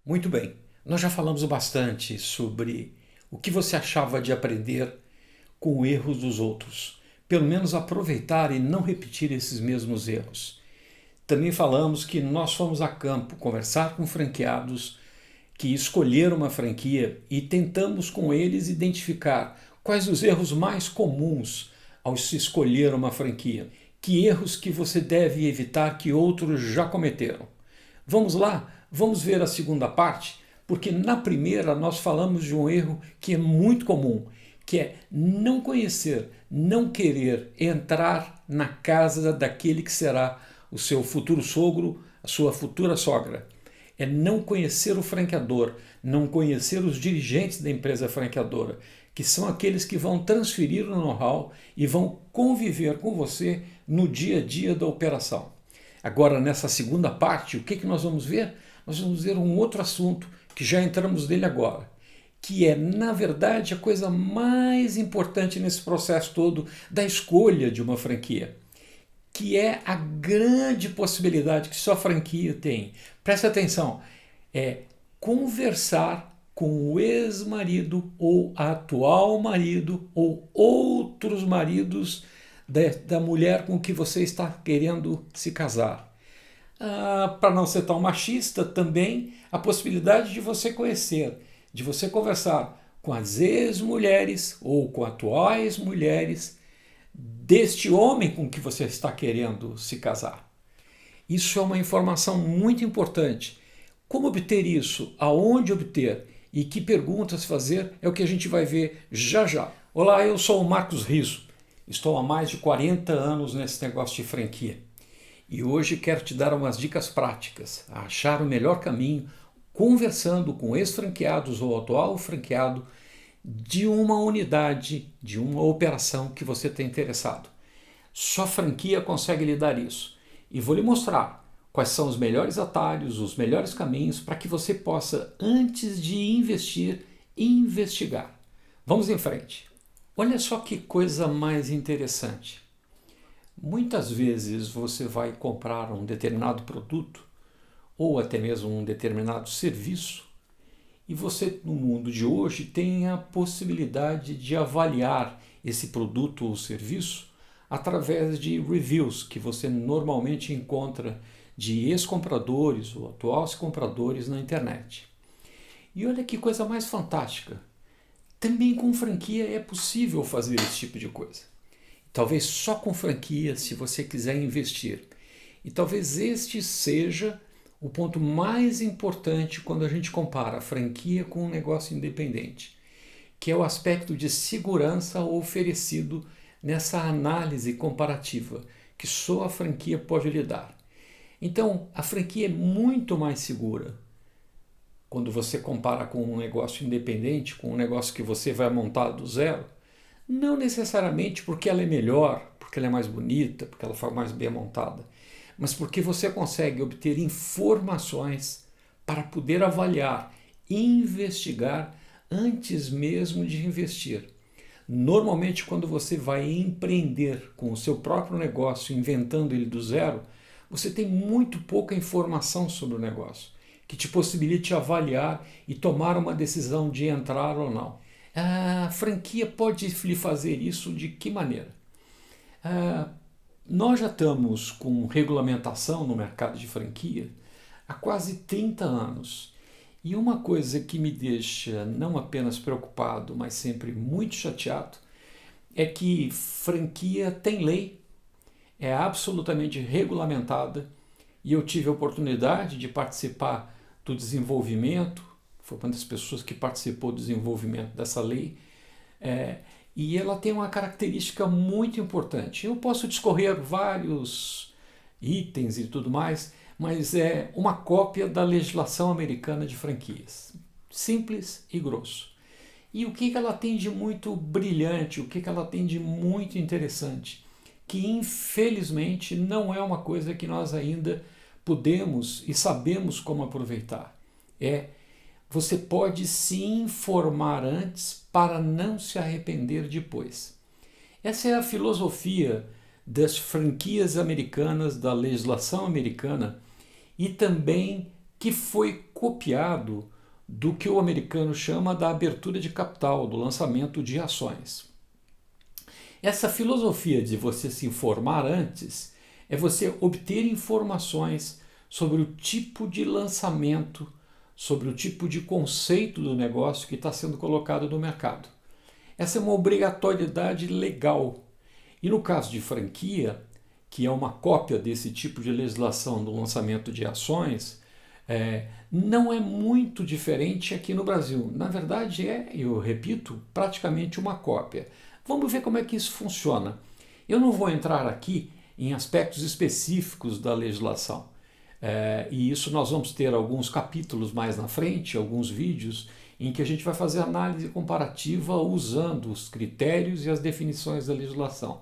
Muito bem, nós já falamos bastante sobre o que você achava de aprender com erros dos outros. Pelo menos aproveitar e não repetir esses mesmos erros. Também falamos que nós fomos a campo conversar com franqueados que escolheram uma franquia e tentamos com eles identificar quais os erros mais comuns ao se escolher uma franquia. Que erros que você deve evitar que outros já cometeram. Vamos lá, vamos ver a segunda parte, porque na primeira nós falamos de um erro que é muito comum, que é não conhecer, não querer entrar na casa daquele que será o seu futuro sogro, a sua futura sogra. É não conhecer o franqueador, não conhecer os dirigentes da empresa franqueadora, que são aqueles que vão transferir o know-how e vão conviver com você no dia a dia da operação. Agora, nessa segunda parte, o que nós vamos ver? Nós vamos ver um outro assunto que já entramos nele agora, que é, na verdade, a coisa mais importante nesse processo todo da escolha de uma franquia, que é a grande possibilidade que sua franquia tem. Presta atenção, é conversar com o ex-marido ou atual marido ou outros maridos da mulher com que você está querendo se casar. Para não ser tão machista, também a possibilidade de você conhecer, de você conversar com as ex-mulheres ou com atuais mulheres deste homem com que você está querendo se casar. Isso é uma informação muito importante. Como obter isso? Aonde obter? E que perguntas fazer é o que a gente vai ver já já. Olá, eu sou o Marcos Riso. Estou há mais de 40 anos nesse negócio de franquia. E hoje quero te dar umas dicas práticas a achar o melhor caminho conversando com ex-franqueados ou atual franqueado de uma unidade, de uma operação que você está interessado. Só franquia consegue lhe dar isso. E vou lhe mostrar quais são os melhores atalhos, os melhores caminhos para que você possa, antes de investir, investigar. Vamos em frente. Olha só que coisa mais interessante. Muitas vezes você vai comprar um determinado produto ou até mesmo um determinado serviço e você, no mundo de hoje, tem a possibilidade de avaliar esse produto ou serviço através de reviews que você normalmente encontra de ex-compradores ou atuais compradores na internet. E olha que coisa mais fantástica. Também com franquia é possível fazer esse tipo de coisa. Talvez só com franquia, se você quiser investir. E talvez este seja o ponto mais importante quando a gente compara a franquia com um negócio independente, que é o aspecto de segurança oferecido nessa análise comparativa que só a franquia pode lhe dar. Então, a franquia é muito mais segura quando você compara com um negócio independente, com um negócio que você vai montar do zero. Não necessariamente porque ela é melhor, porque ela é mais bonita, porque ela foi mais bem montada, mas porque você consegue obter informações para poder avaliar e investigar antes mesmo de investir. Normalmente, quando você vai empreender com o seu próprio negócio, inventando ele do zero, você tem muito pouca informação sobre o negócio, que te possibilite avaliar e tomar uma decisão de entrar ou não. A franquia pode lhe fazer isso de que maneira? Nós já estamos com regulamentação no mercado de franquia há quase 30 anos. E uma coisa que me deixa não apenas preocupado, mas sempre muito chateado, é que franquia tem lei, é absolutamente regulamentada, e eu tive a oportunidade de participar do desenvolvimento, foi uma das pessoas que participou do desenvolvimento dessa lei, e ela tem uma característica muito importante. Eu posso discorrer vários itens e tudo mais, mas é uma cópia da legislação americana de franquias. Simples e grosso. E o que ela tem de muito brilhante, o que ela tem de muito interessante, que infelizmente não é uma coisa que nós ainda podemos e sabemos como aproveitar. Você pode se informar antes para não se arrepender depois. Essa é a filosofia das franquias americanas, da legislação americana, e também que foi copiado do que o americano chama da abertura de capital, do lançamento de ações. Essa filosofia de você se informar antes é você obter informações sobre o tipo de lançamento, sobre o tipo de conceito do negócio que está sendo colocado no mercado. Essa é uma obrigatoriedade legal. E no caso de franquia, que é uma cópia desse tipo de legislação do lançamento de ações, não é muito diferente aqui no Brasil. Na verdade, eu repito, praticamente uma cópia. Vamos ver como é que isso funciona. Eu não vou entrar aqui em aspectos específicos da legislação. E isso nós vamos ter alguns capítulos mais na frente, alguns vídeos, em que a gente vai fazer análise comparativa usando os critérios e as definições da legislação.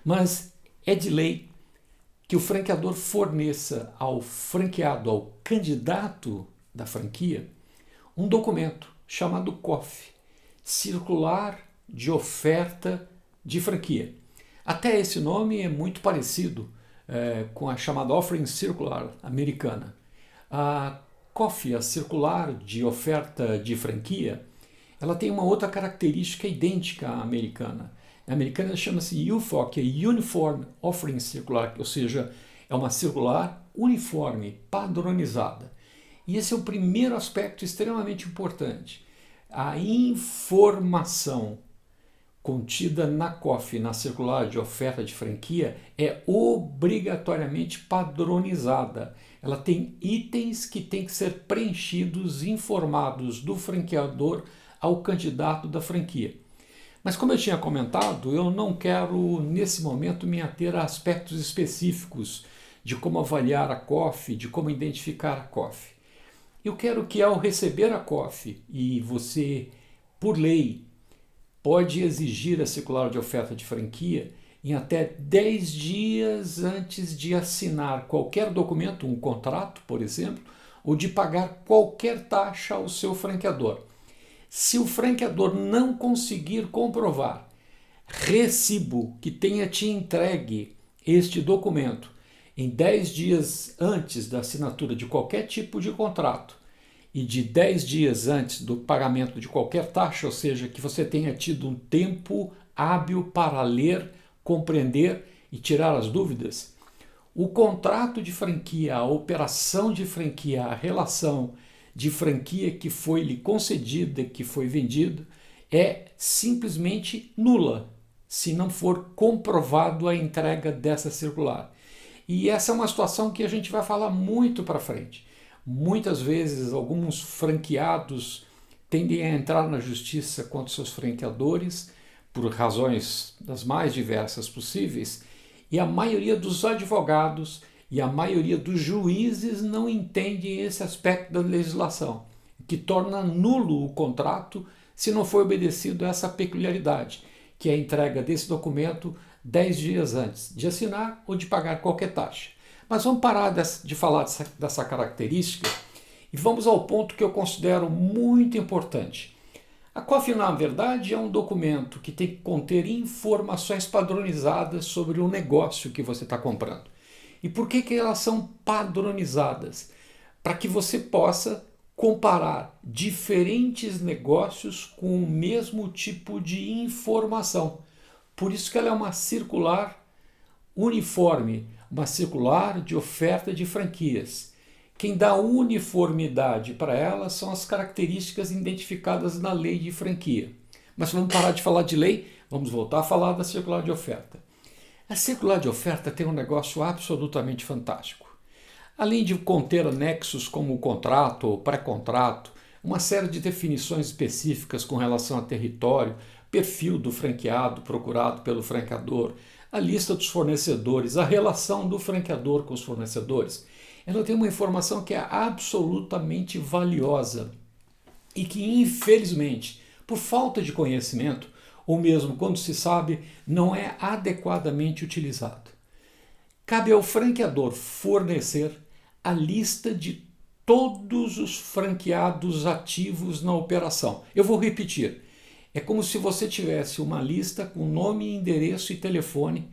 Mas é de lei que o franqueador forneça ao franqueado, ao candidato da franquia, um documento chamado COF, Circular de Oferta de Franquia. Até esse nome é muito parecido com a chamada Offering Circular americana. A COF, a Circular de Oferta de Franquia, ela tem uma outra característica idêntica à americana. A americana chama-se UFOC, que é Uniform Offering Circular, ou seja, é uma circular uniforme, padronizada. E esse é o primeiro aspecto extremamente importante. A informação contida na COF, na circular de oferta de franquia, é obrigatoriamente padronizada. Ela tem itens que têm que ser preenchidos, informados do franqueador ao candidato da franquia. Mas como eu tinha comentado, eu não quero, nesse momento, me ater a aspectos específicos de como avaliar a COF, de como identificar a COF. Eu quero que, ao receber a COF, e você, por lei, pode exigir a circular de oferta de franquia em até 10 dias antes de assinar qualquer documento, um contrato, por exemplo, ou de pagar qualquer taxa ao seu franqueador. Se o franqueador não conseguir comprovar recibo que tenha te entregue este documento em 10 dias antes da assinatura de qualquer tipo de contrato e de 10 dias antes do pagamento de qualquer taxa, ou seja, que você tenha tido um tempo hábil para ler, compreender e tirar as dúvidas, o contrato de franquia, a operação de franquia, a relação de franquia que foi lhe concedida, que foi vendida, é simplesmente nula, se não for comprovado a entrega dessa circular. E essa é uma situação que a gente vai falar muito para frente. Muitas vezes, alguns franqueados tendem a entrar na justiça contra seus franqueadores por razões das mais diversas possíveis, e a maioria dos advogados e a maioria dos juízes não entendem esse aspecto da legislação, que torna nulo o contrato se não for obedecido a essa peculiaridade, que é a entrega desse documento 10 dias antes de assinar ou de pagar qualquer taxa. Mas vamos parar de falar dessa característica e vamos ao ponto que eu considero muito importante. A COF, na verdade, é um documento que tem que conter informações padronizadas sobre o negócio que você está comprando. E por que elas são padronizadas? Para que você possa comparar diferentes negócios com o mesmo tipo de informação. Por isso que ela é uma circular uniforme, uma circular de oferta de franquias. Quem dá uniformidade para ela são as características identificadas na lei de franquia. Mas vamos parar de falar de lei, vamos voltar a falar da circular de oferta. A circular de oferta tem um negócio absolutamente fantástico. Além de conter anexos como o contrato ou pré-contrato, uma série de definições específicas com relação a território, perfil do franqueado procurado pelo franqueador, a lista dos fornecedores, a relação do franqueador com os fornecedores, ela tem uma informação que é absolutamente valiosa e que, infelizmente, por falta de conhecimento, ou mesmo quando se sabe, não é adequadamente utilizado. Cabe ao franqueador fornecer a lista de todos os franqueados ativos na operação. Eu vou repetir. É como se você tivesse uma lista com nome, endereço e telefone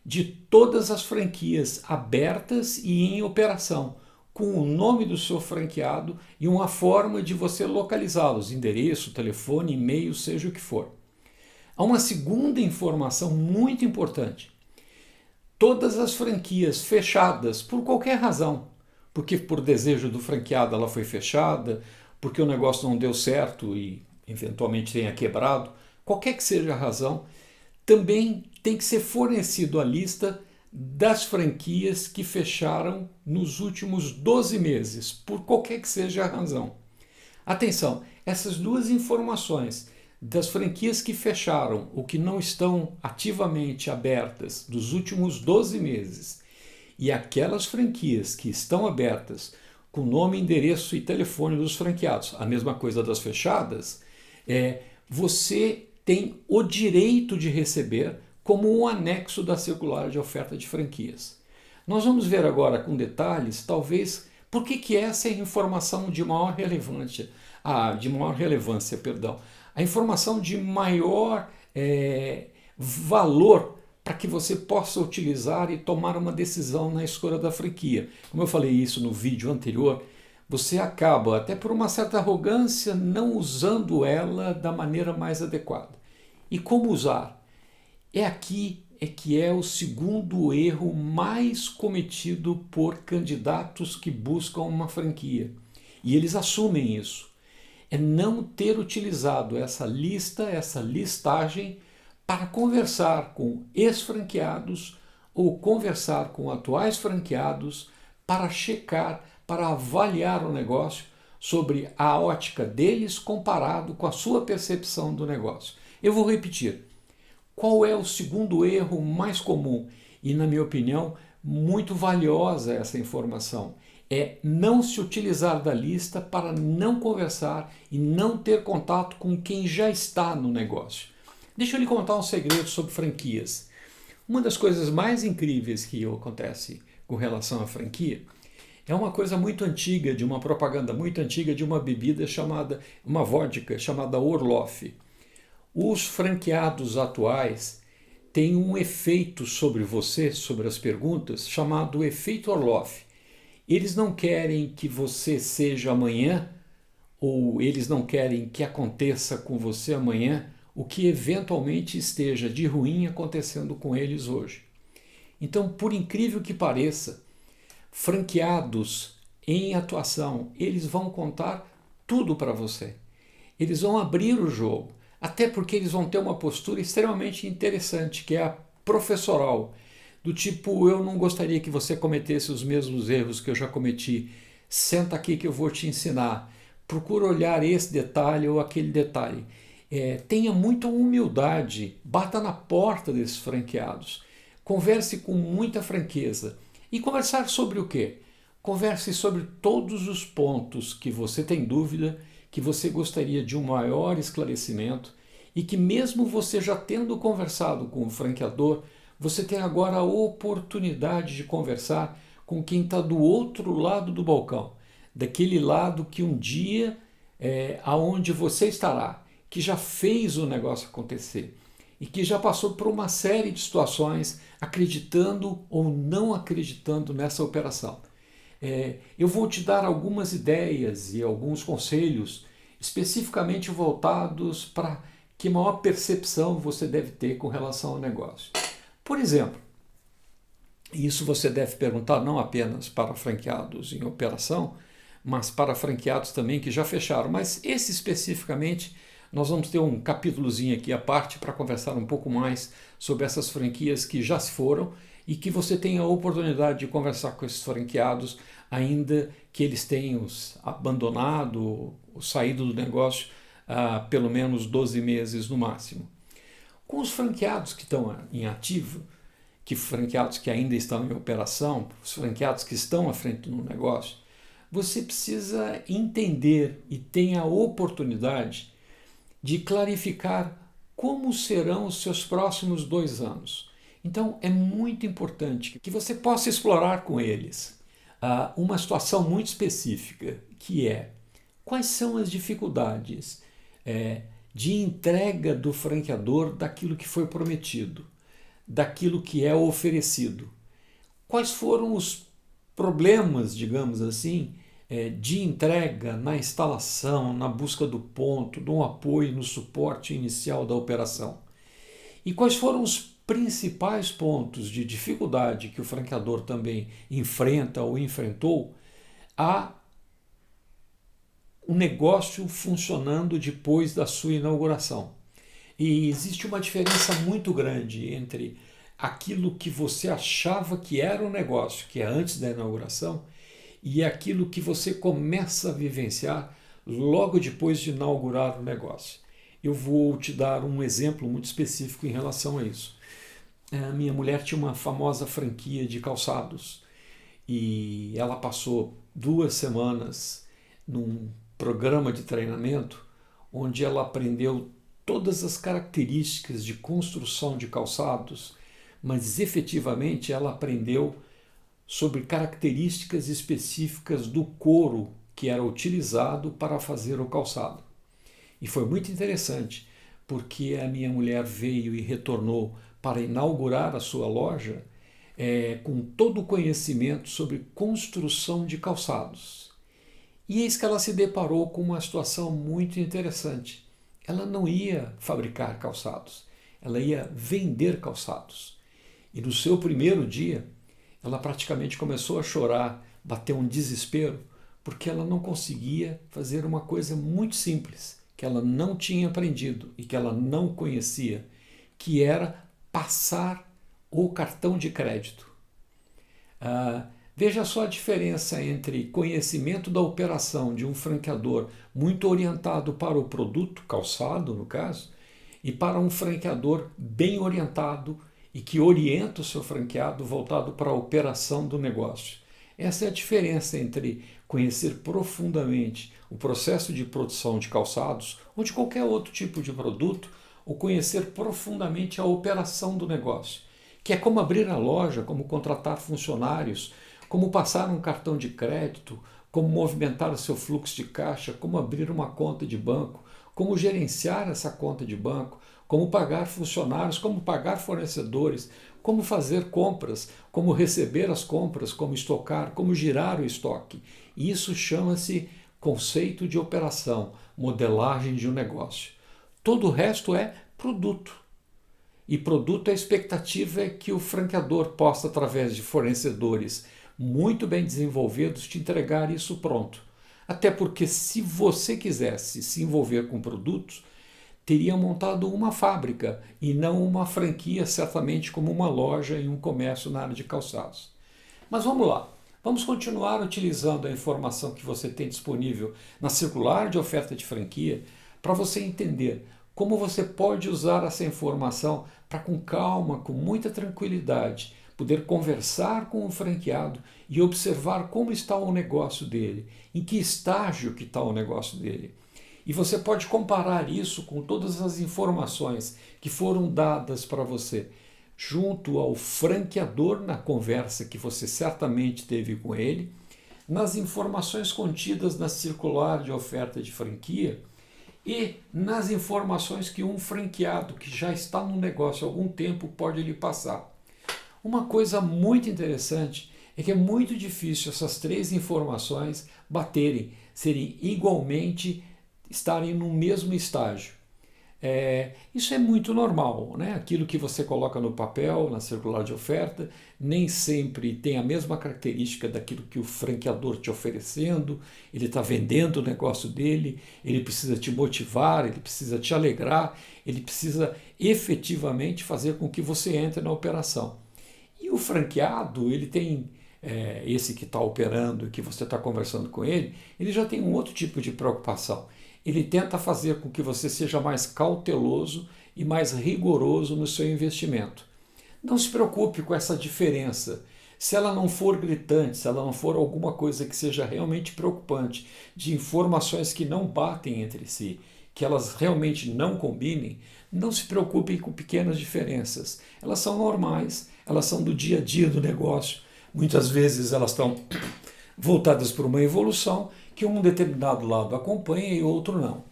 de todas as franquias abertas e em operação, com o nome do seu franqueado e uma forma de você localizá-los, endereço, telefone, e-mail, seja o que for. Há uma segunda informação muito importante. Todas as franquias fechadas, por qualquer razão, porque por desejo do franqueado ela foi fechada, porque o negócio não deu certo e eventualmente tenha quebrado, qualquer que seja a razão, também tem que ser fornecido a lista das franquias que fecharam nos últimos 12 meses, por qualquer que seja a razão. Atenção, essas duas informações das franquias que fecharam ou que não estão ativamente abertas dos últimos 12 meses e aquelas franquias que estão abertas com nome, endereço e telefone dos franqueados, a mesma coisa das fechadas, você tem o direito de receber como um anexo da circular de oferta de franquias. Nós vamos ver agora com detalhes, talvez, por que essa é a informação de maior relevância, a informação de maior valor para que você possa utilizar e tomar uma decisão na escolha da franquia. Como eu falei isso no vídeo anterior, você acaba, até por uma certa arrogância, não usando ela da maneira mais adequada. E como usar? Aqui que é o segundo erro mais cometido por candidatos que buscam uma franquia. E eles assumem isso. É não ter utilizado essa lista, essa listagem, para conversar com ex-franqueados ou conversar com atuais franqueados para checar, para avaliar o negócio sobre a ótica deles comparado com a sua percepção do negócio. Eu vou repetir. Qual é o segundo erro mais comum? E, na minha opinião, muito valiosa essa informação. É não se utilizar da lista para não conversar e não ter contato com quem já está no negócio. Deixa eu lhe contar um segredo sobre franquias. Uma das coisas mais incríveis que acontece com relação à franquia é uma coisa muito antiga, de uma propaganda muito antiga de uma bebida chamada, uma vodka chamada Orloff. Os franqueados atuais têm um efeito sobre você, sobre as perguntas, chamado efeito Orloff. Eles não querem que você seja amanhã, ou eles não querem que aconteça com você amanhã o que eventualmente esteja de ruim acontecendo com eles hoje. Então, por incrível que pareça, franqueados em atuação, eles vão contar tudo para você. Eles vão abrir o jogo, até porque eles vão ter uma postura extremamente interessante, que é a professoral, do tipo, eu não gostaria que você cometesse os mesmos erros que eu já cometi, senta aqui que eu vou te ensinar, procura olhar esse detalhe ou aquele detalhe. Tenha muita humildade, bata na porta desses franqueados, converse com muita franqueza. E conversar sobre o quê? Converse sobre todos os pontos que você tem dúvida, que você gostaria de um maior esclarecimento e que mesmo você já tendo conversado com o franqueador, você tem agora a oportunidade de conversar com quem está do outro lado do balcão, daquele lado que um dia aonde você estará, que já fez o negócio acontecer e que já passou por uma série de situações acreditando ou não acreditando nessa operação. Eu vou te dar algumas ideias e alguns conselhos especificamente voltados para que maior percepção você deve ter com relação ao negócio. Por exemplo, isso você deve perguntar não apenas para franqueados em operação, mas para franqueados também que já fecharam. Mas esse especificamente, nós vamos ter um capítulozinho aqui à parte para conversar um pouco mais sobre essas franquias que já se foram e que você tenha a oportunidade de conversar com esses franqueados, ainda que eles tenham abandonado ou saído do negócio há pelo menos 12 meses no máximo. Com os franqueados que estão em ativo, franqueados que ainda estão em operação, os franqueados que estão à frente do negócio, você precisa entender e tem a oportunidade de clarificar como serão os seus próximos 2 anos. Então, é muito importante que você possa explorar com eles uma situação muito específica, que é quais são as dificuldades de entrega do franqueador daquilo que foi prometido, daquilo que é oferecido. Quais foram os problemas, digamos assim, de entrega na instalação, na busca do ponto, no apoio, no suporte inicial da operação. E quais foram os principais pontos de dificuldade que o franqueador também enfrenta ou enfrentou a um negócio funcionando depois da sua inauguração? E existe uma diferença muito grande entre aquilo que você achava que era um negócio, que é antes da inauguração, e aquilo que você começa a vivenciar logo depois de inaugurar o negócio. Eu vou te dar um exemplo muito específico em relação a isso. A minha mulher tinha uma famosa franquia de calçados e ela passou 2 semanas num programa de treinamento onde ela aprendeu todas as características de construção de calçados, mas efetivamente ela aprendeu sobre características específicas do couro que era utilizado para fazer o calçado. E foi muito interessante, porque a minha mulher veio e retornou para inaugurar a sua loja com todo o conhecimento sobre construção de calçados. E eis que ela se deparou com uma situação muito interessante. Ela não ia fabricar calçados, ela ia vender calçados. E no seu primeiro dia, ela praticamente começou a chorar, bateu um desespero, porque ela não conseguia fazer uma coisa muito simples, que ela não tinha aprendido e que ela não conhecia, que era passar o cartão de crédito. Veja só a diferença entre conhecimento da operação de um franqueador muito orientado para o produto, calçado no caso, e para um franqueador bem orientado e que orienta o seu franqueado voltado para a operação do negócio. Essa é a diferença entre conhecer profundamente o processo de produção de calçados ou de qualquer outro tipo de produto, ou conhecer profundamente a operação do negócio, que é como abrir a loja, como contratar funcionários, como passar um cartão de crédito, como movimentar o seu fluxo de caixa, como abrir uma conta de banco, como gerenciar essa conta de banco, como pagar funcionários, como pagar fornecedores, como fazer compras, como receber as compras, como estocar, como girar o estoque. Isso chama-se conceito de operação, modelagem de um negócio. Todo o resto é produto. E produto, a expectativa é que o franqueador possa, através de fornecedores muito bem desenvolvidos, te entregar isso pronto. Até porque se você quisesse se envolver com produtos, teria montado uma fábrica e não uma franquia, certamente como uma loja e um comércio na área de calçados. Mas vamos lá, vamos continuar utilizando a informação que você tem disponível na circular de oferta de franquia para você entender como você pode usar essa informação para, com calma, com muita tranquilidade, poder conversar com o franqueado e observar como está o negócio dele, em que estágio que está o negócio dele. E você pode comparar isso com todas as informações que foram dadas para você junto ao franqueador na conversa que você certamente teve com ele, nas informações contidas na circular de oferta de franquia e nas informações que um franqueado que já está no negócio há algum tempo pode lhe passar. Uma coisa muito interessante é que é muito difícil essas 3 informações baterem, serem igualmente, estarem no mesmo estágio. Isso é muito normal, né? Aquilo que você coloca no papel, na circular de oferta, nem sempre tem a mesma característica daquilo que o franqueador te oferecendo. Ele está vendendo o negócio dele, ele precisa te motivar, ele precisa te alegrar, ele precisa efetivamente fazer com que você entre na operação. E o franqueado, ele tem, esse que está operando, que você está conversando com ele já tem um outro tipo de preocupação. Ele tenta fazer com que você seja mais cauteloso e mais rigoroso no seu investimento. Não se preocupe com essa diferença. Se ela não for gritante, se ela não for alguma coisa que seja realmente preocupante, de informações que não batem entre si, que elas realmente não combinem, não se preocupem com pequenas diferenças. Elas são normais, elas são do dia a dia do negócio. Muitas vezes elas estão voltadas para uma evolução que um determinado lado acompanha e outro não.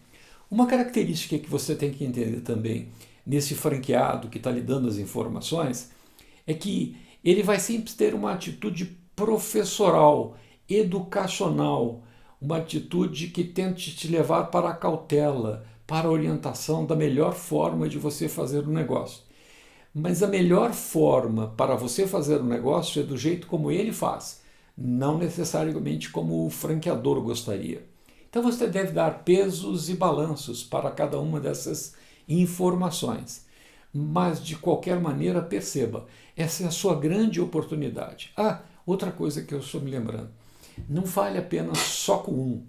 Uma característica que você tem que entender também nesse franqueado que está lhe dando as informações é que ele vai sempre ter uma atitude professoral, educacional, uma atitude que tente te levar para a cautela, para a orientação da melhor forma de você fazer o negócio. Mas a melhor forma para você fazer o negócio é do jeito como ele faz, não necessariamente como o franqueador gostaria. Então você deve dar pesos e balanços para cada uma dessas informações. Mas de qualquer maneira, perceba, essa é a sua grande oportunidade. Outra coisa que eu estou me lembrando, não fale apenas só com um,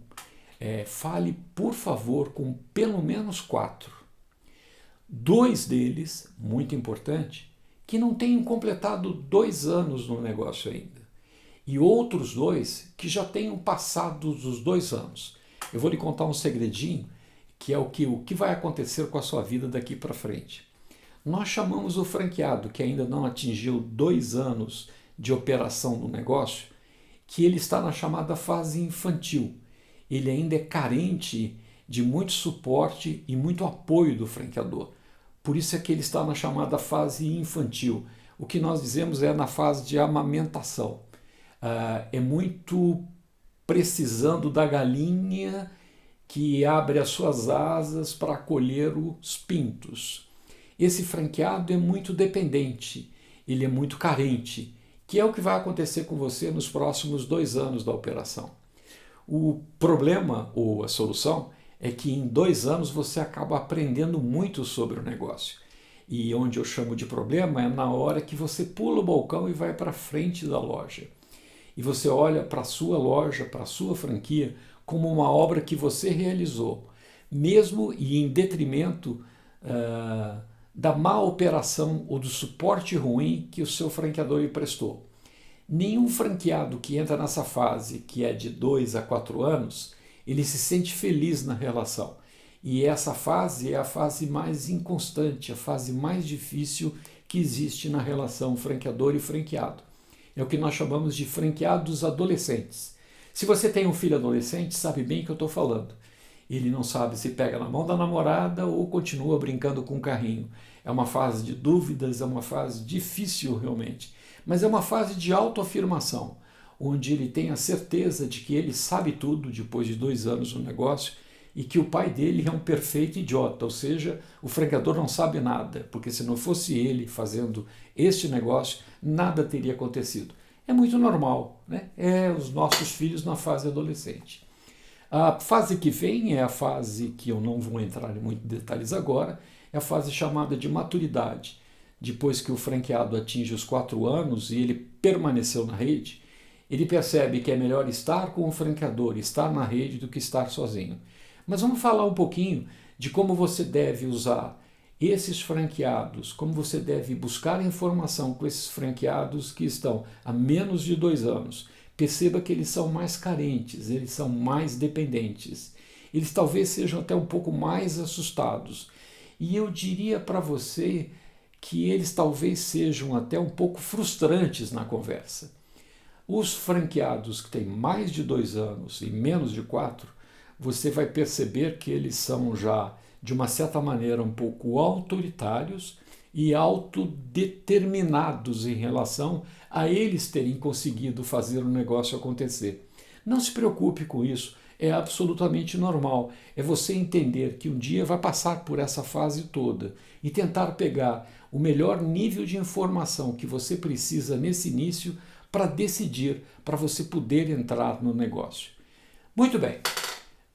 fale, por favor, com pelo menos 4. 2 deles, muito importante, que não tenham completado 2 anos no negócio ainda. E outros 2 que já tenham passado os 2 anos. Eu vou lhe contar um segredinho, que é o que vai acontecer com a sua vida daqui para frente. Nós chamamos o franqueado, que ainda não atingiu 2 anos de operação do negócio, que ele está na chamada fase infantil. Ele ainda é carente de muito suporte e muito apoio do franqueador. Por isso é que ele está na chamada fase infantil. O que nós dizemos é na fase de amamentação. É muito precisando da galinha que abre as suas asas para acolher os pintos. Esse franqueado é muito dependente, ele é muito carente, que é o que vai acontecer com você nos próximos 2 anos da operação. O problema, ou a solução, é que em 2 anos você acaba aprendendo muito sobre o negócio. E onde eu chamo de problema é na hora que você pula o balcão e vai para frente da loja. E você olha para a sua loja, para a sua franquia, como uma obra que você realizou, mesmo e em detrimento da má operação ou do suporte ruim que o seu franqueador lhe prestou. Nenhum franqueado que entra nessa fase, que é de 2 a 4 anos, ele se sente feliz na relação. E essa fase é a fase mais inconstante, a fase mais difícil que existe na relação franqueador e franqueado. É o que nós chamamos de franqueados adolescentes. Se você tem um filho adolescente, sabe bem o que eu estou falando. Ele não sabe se pega na mão da namorada ou continua brincando com o carrinho. É uma fase de dúvidas, é uma fase difícil realmente. Mas é uma fase de autoafirmação, onde ele tem a certeza de que ele sabe tudo depois de 2 anos no negócio e que o pai dele é um perfeito idiota, ou seja, o franqueador não sabe nada, porque se não fosse ele fazendo este negócio, nada teria acontecido. É muito normal, né? É os nossos filhos na fase adolescente. A fase que vem é a fase que eu não vou entrar em muitos detalhes agora, é a fase chamada de maturidade. Depois que o franqueado atinge os 4 anos e ele permaneceu na rede, ele percebe que é melhor estar com o franqueador, estar na rede, do que estar sozinho. Mas vamos falar um pouquinho de como você deve usar esses franqueados, como você deve buscar informação com esses franqueados que estão há menos de 2 anos. Perceba que eles são mais carentes, eles são mais dependentes. Eles talvez sejam até um pouco mais assustados. E eu diria para você que eles talvez sejam até um pouco frustrantes na conversa. Os franqueados que têm mais de 2 anos e menos de 4, você vai perceber que eles são já, de uma certa maneira, um pouco autoritários e autodeterminados em relação a eles terem conseguido fazer o negócio acontecer. Não se preocupe com isso, é absolutamente normal. É você entender que um dia vai passar por essa fase toda e tentar pegar o melhor nível de informação que você precisa nesse início para decidir, para você poder entrar no negócio. Muito bem,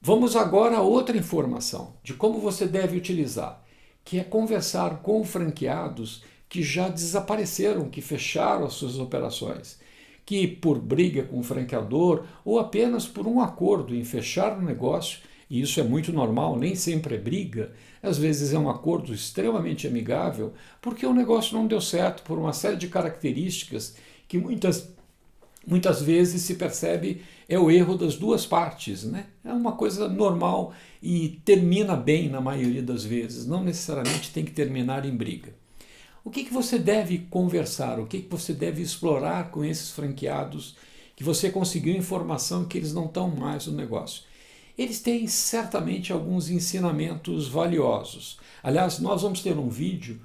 vamos agora a outra informação de como você deve utilizar, que é conversar com franqueados que já desapareceram, que fecharam as suas operações, que por briga com o franqueador ou apenas por um acordo em fechar o negócio, e isso é muito normal, nem sempre é briga, às vezes é um acordo extremamente amigável, porque o negócio não deu certo por uma série de características que muitas vezes se percebe é o erro das duas partes, né? É uma coisa normal e termina bem na maioria das vezes, não necessariamente tem que terminar em briga. O que você deve conversar, o que você deve explorar com esses franqueados que você conseguiu informação que eles não estão mais no negócio? Eles têm certamente alguns ensinamentos valiosos. Aliás, nós vamos ter um vídeo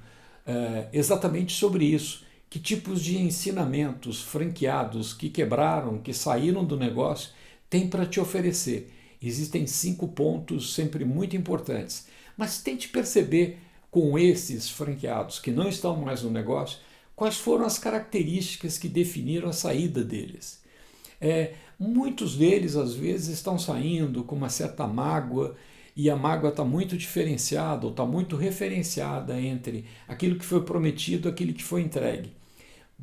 exatamente sobre isso, Que tipos de ensinamentos franqueados que quebraram, que saíram do negócio, têm para te oferecer? Existem 5 pontos sempre muito importantes, mas tente perceber com esses franqueados que não estão mais no negócio, quais foram as características que definiram a saída deles. Muitos deles, às vezes, estão saindo com uma certa mágoa, e a mágoa está muito diferenciada ou está muito referenciada entre aquilo que foi prometido e aquilo que foi entregue.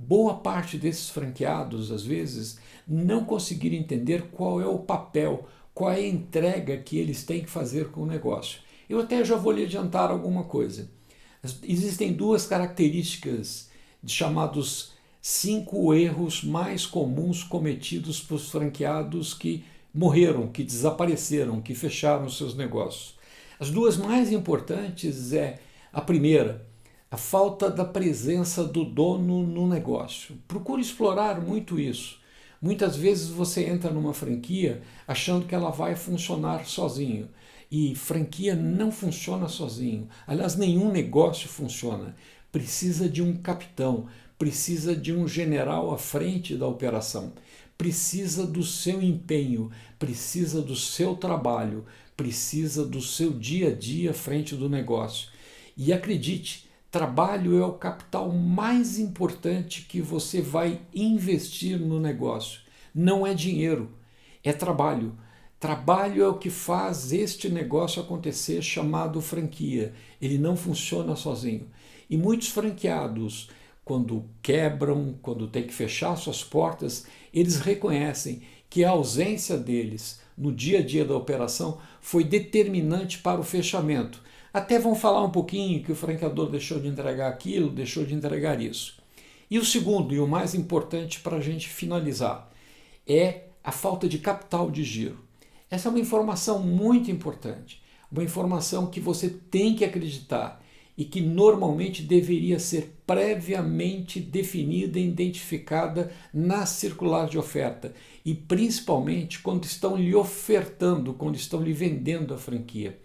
Boa parte desses franqueados, às vezes, não conseguiram entender qual é o papel, qual é a entrega que eles têm que fazer com o negócio. Eu até já vou lhe adiantar alguma coisa. Existem 2 características chamados 5 erros mais comuns cometidos por franqueados que morreram, que desapareceram, que fecharam os seus negócios. As 2 mais importantes é a primeira, a falta da presença do dono no negócio. Procure explorar muito isso. Muitas vezes você entra numa franquia achando que ela vai funcionar sozinho. E franquia não funciona sozinho. Aliás, nenhum negócio funciona. Precisa de um capitão, precisa de um general à frente da operação. Precisa do seu empenho, precisa do seu trabalho, precisa do seu dia a dia à frente do negócio. E acredite, trabalho é o capital mais importante que você vai investir no negócio. Não é dinheiro, é trabalho. Trabalho é o que faz este negócio acontecer, chamado franquia. Ele não funciona sozinho. E muitos franqueados, quando quebram, quando tem que fechar suas portas, eles reconhecem que a ausência deles no dia a dia da operação foi determinante para o fechamento. Até vão falar um pouquinho que o franqueador deixou de entregar aquilo, deixou de entregar isso. E o segundo, e o mais importante para a gente finalizar, é a falta de capital de giro. Essa é uma informação muito importante, uma informação que você tem que acreditar e que normalmente deveria ser previamente definida e identificada na circular de oferta e principalmente quando estão lhe ofertando, quando estão lhe vendendo a franquia.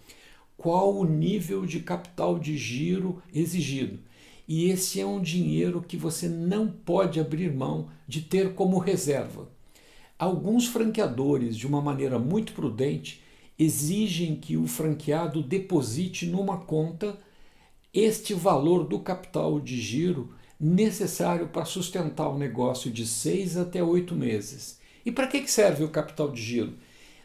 Qual o nível de capital de giro exigido? E esse é um dinheiro que você não pode abrir mão de ter como reserva. Alguns franqueadores, de uma maneira muito prudente, exigem que o franqueado deposite numa conta este valor do capital de giro necessário para sustentar o negócio de 6 até 8 meses. E para que serve o capital de giro?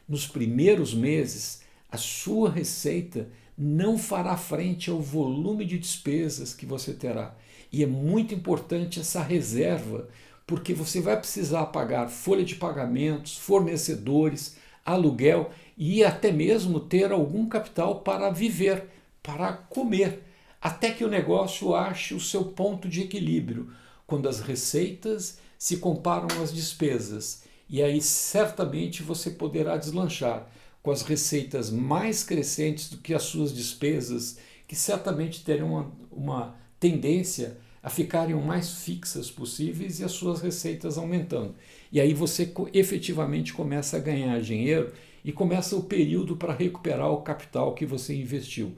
Nos primeiros meses, a sua receita não fará frente ao volume de despesas que você terá. E é muito importante essa reserva, porque você vai precisar pagar folha de pagamentos, fornecedores, aluguel e até mesmo ter algum capital para viver, para comer, até que o negócio ache o seu ponto de equilíbrio, quando as receitas se comparam às despesas. E aí certamente você poderá deslanchar com as receitas mais crescentes do que as suas despesas, que certamente terão uma tendência a ficarem o mais fixas possíveis e as suas receitas aumentando. E aí você efetivamente começa a ganhar dinheiro e começa o período para recuperar o capital que você investiu.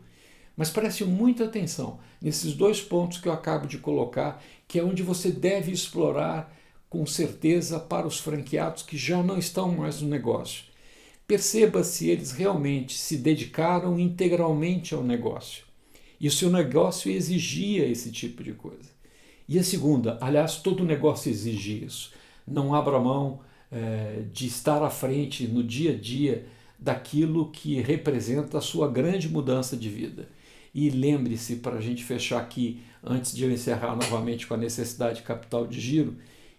Mas preste muita atenção nesses 2 pontos que eu acabo de colocar, que é onde você deve explorar com certeza para os franqueados que já não estão mais no negócio. Perceba se eles realmente se dedicaram integralmente ao negócio. E o seu negócio exigia esse tipo de coisa. E a segunda, aliás, todo negócio exige isso. Não abra mão de estar à frente no dia a dia daquilo que representa a sua grande mudança de vida. E lembre-se, para a gente fechar aqui, antes de eu encerrar novamente com a necessidade de capital de giro,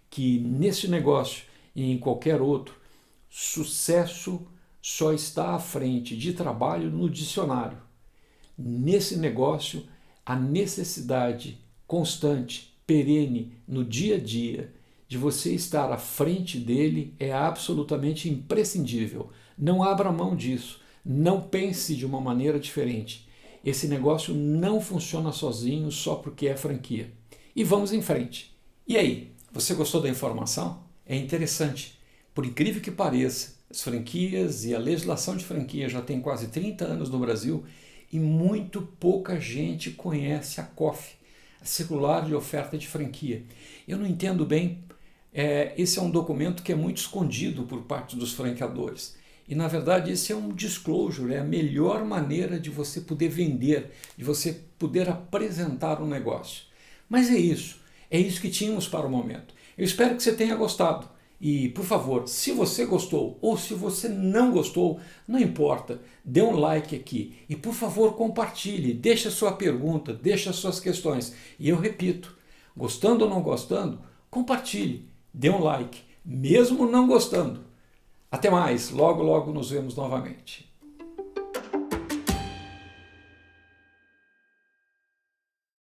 que nesse negócio e em qualquer outro, sucesso só está à frente de trabalho no dicionário. Nesse negócio, a necessidade constante, perene, no dia a dia, de você estar à frente dele é absolutamente imprescindível. Não abra mão disso. Não pense de uma maneira diferente. Esse negócio não funciona sozinho só porque é franquia. E vamos em frente. E aí, você gostou da informação? É interessante. Por incrível que pareça, as franquias e a legislação de franquia já tem quase 30 anos no Brasil e muito pouca gente conhece a COF, circular de oferta de franquia. Eu não entendo bem, esse é um documento que é muito escondido por parte dos franqueadores. E na verdade esse é um disclosure, é a melhor maneira de você poder vender, de você poder apresentar um negócio. Mas é isso que tínhamos para o momento. Eu espero que você tenha gostado. E, por favor, se você gostou ou se você não gostou, não importa, dê um like aqui. E, por favor, compartilhe, deixe a sua pergunta, deixe as suas questões. E eu repito, gostando ou não gostando, compartilhe, dê um like, mesmo não gostando. Até mais, logo, logo nos vemos novamente.